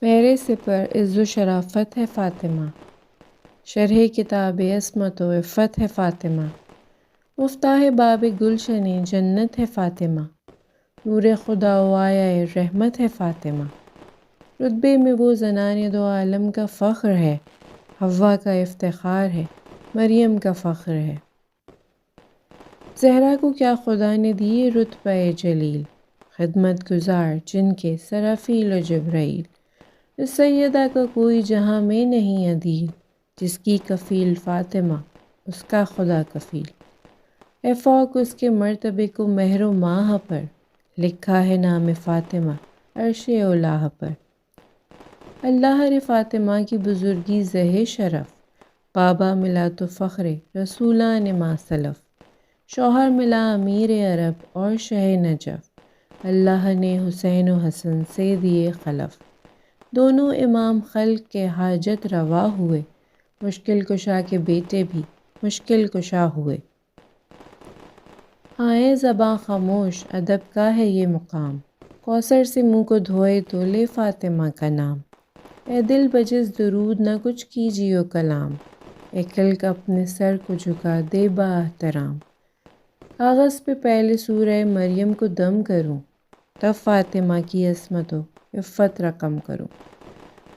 میرے سے پر عز و شرافت ہے فاطمہ، شرح کتاب عصمت و عفت ہے فاطمہ، مفتاح باب گلشن جنت ہے فاطمہ، نور خدا و آیا رحمت ہے فاطمہ، رتبے میں وہ زنان دو عالم کا فخر ہے، حوا کا افتخار ہے، مریم کا فخر ہے۔ زہرا کو کیا خدا نے دیے رتبہ جلیل، خدمت گزار جن کے سرافیل و جبرائیل، اس سیدہ کا کوئی جہاں میں نہیں عدیل، جس کی کفیل فاطمہ اس کا خدا کفیل، اے فوق اس کے مرتبے کو مہر و ماہ پر، لکھا ہے نام فاطمہ عرش اولاہ پر۔ اللہ نے فاطمہ کی بزرگی زہ شرف، بابا ملا تو فخر رسولان ما سلف، شوہر ملا امیر عرب اور شہ نجف، اللہ نے حسین و حسن سے دیے خلف، دونوں امام خلق کے حاجت روا ہوئے، مشکل کشا کے بیٹے بھی مشکل کشا ہوئے۔ آئے زباں خاموش ادب کا ہے یہ مقام، کوثر سے منہ کو دھوئے تو لے فاطمہ کا نام، اے دل بجز درود نہ کچھ کیجیو کلام، اے کلک اپنے سر کو جھکا دے با احترام، کاغذ پہ پہلے سورہ مریم کو دم کروں، تب فاطمہ کی عصمت و عفت رقم کروں،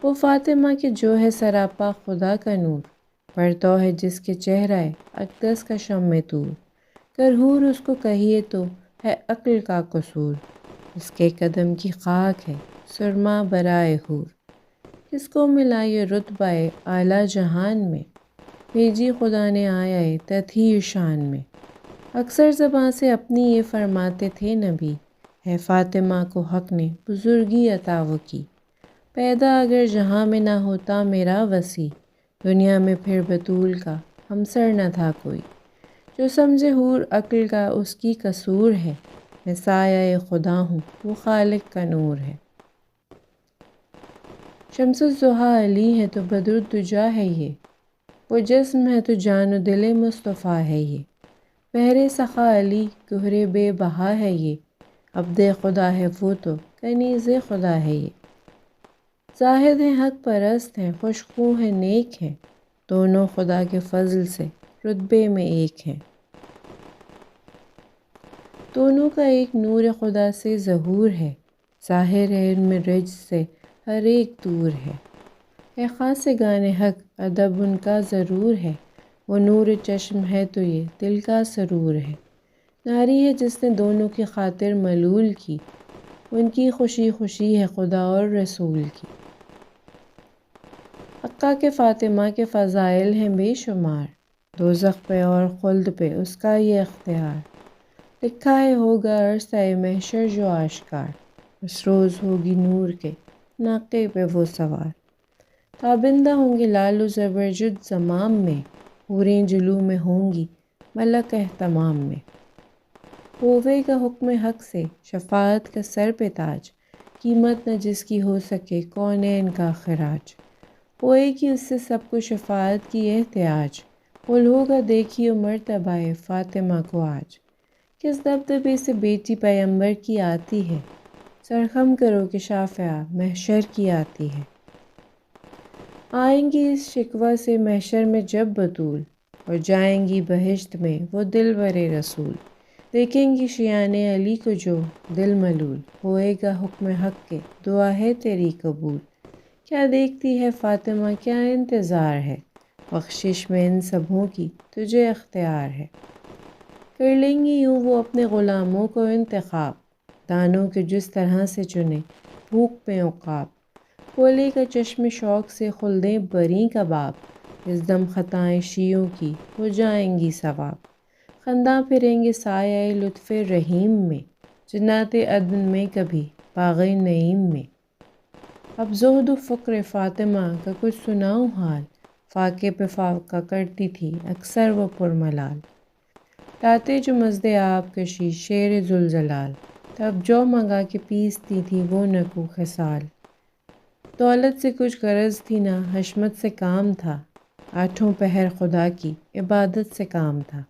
وہ فاطمہ کے جو ہے سراپا خدا کا نور، پرتو ہے جس کے چہرہ اقدس کا شمع طور، گر حور اس کو کہیے تو ہے عقل کا قصور، اس کے قدم کی خاک ہے سرما برائے حور، کس کو ملا یہ رتبہ اعلیٰ جہان میں، بھیجی خدا نے آیا تطہیر شان میں، اکثر زباں سے اپنی یہ فرماتے تھے نبی، ہے فاطمہ کو حق نے بزرگی عطا وہ کی، پیدا اگر جہاں میں نہ ہوتا میرا وصی، دنیا میں پھر بطول کا ہمسر نہ تھا کوئی، جو سمجھے حور عقل کا اس کی قصور ہے، میں سایہ خدا ہوں وہ خالق کا نور ہے۔ شمس الضحیٰ علی ہے تو بدر الدجا ہے یہ، وہ جسم ہے تو جان و دل مصطفیٰ ہے یہ، بحر سخا علی گہر بے بہا ہے یہ، عبد خدا ہے وہ تو کنیز خدا ہے یہ، زاہد ہیں حق پرست ہیں خوش خو ہیں نیک ہیں، دونوں خدا کے فضل سے رتبے میں ایک ہیں، دونوں کا ایک نور خدا سے ظہور ہے، ظاہر ہے ان میں رجز سے ہر ایک دور ہے، اے خاص گان حق ادب ان کا ضرور ہے، وہ نور چشم ہے تو یہ دل کا سرور ہے، ناری ہے جس نے دونوں کی خاطر ملول کی، ان کی خوشی خوشی ہے خدا اور رسول کی، حقا کے فاطمہ کے فضائل ہیں بے شمار، دوزخ پہ اور خلد پہ اس کا یہ اختیار، لکھا ہے ہوگا عرصہ محشر جو آشکار، اس روز ہوگی نور کے ناقے پہ وہ سوار، تابندہ ہوں گے لال و زبرجد زمام میں، حوریں جلو میں ہوں گی ملک اہتمام میں، ہووے گا حکم حق سے شفاعت کا سر پہ تاج، قیمت نہ جس کی ہو سکے کونین کا خراج، ہوئے گی اس سے سب کو شفاعت کی احتیاج، قل ہوگا دیکھیو مرتبہ فاطمہ کو آج، کس دبدبے سے بیٹی پیغمبر کی آتی ہے، سرخم کرو کہ شافعہ محشر کی آتی ہے، آئیں گی اس شکوہ سے محشر میں جب بطول، اور جائیں گی بہشت میں وہ دلبر رسول، دیکھیں گی شیان علی کو جو دل ملول، ہوئے گا حکم حق کے دعا ہے تیری قبول، کیا دیکھتی ہے فاطمہ کیا انتظار ہے، بخشش میں ان سبھوں کی تجھے اختیار ہے، کر لیں گی یوں وہ اپنے غلاموں کو انتخاب، دانوں کے جس طرح سے چنے بھوک میں عقاب، کھولے کا چشم شوق سے خلدیں بری کباب، اس دم خطائیں شیعوں کی ہو جائیں گی ثواب، خنداں پھریں گے سایہ لطف رحیم میں، جنات عدن میں کبھی باغ نعیم میں، اب زہد و فقر فاطمہ کا کچھ سناؤں حال، فاقے پہ فاقہ کرتی تھی اکثر وہ پرملال، لاتے جو مزد آپ کشی شیر ذوالجلال، تب جو منگا کے پیستی تھی وہ نکو خصال، دولت سے کچھ غرض تھی نہ حشمت سے کام تھا، آٹھوں پہر خدا کی عبادت سے کام تھا،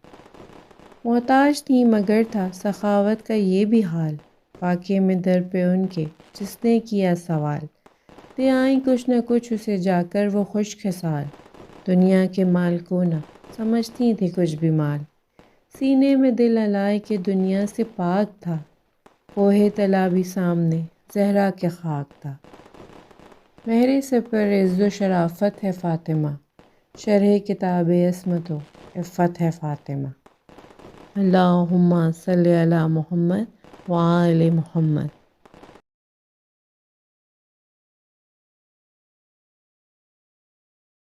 محتاج تھی مگر تھا سخاوت کا یہ بھی حال، فاقے میں در پہ ان کے جس نے کیا سوال، دے آئیں کچھ نہ کچھ اسے جا کر وہ خوش خصال، دنیا کے مال کو نہ سمجھتی تھی کچھ بھی مال، سینے میں دل علائے کہ دنیا سے پاک تھا، کوہ طلا بھی سامنے زہرا کے خاک تھا۔ مہر سپر عز و شرافت ہے فاطمہ، شرح کتاب عصمت و عفت ہے فاطمہ۔ اللہم صلی علی محمد وآل محمد۔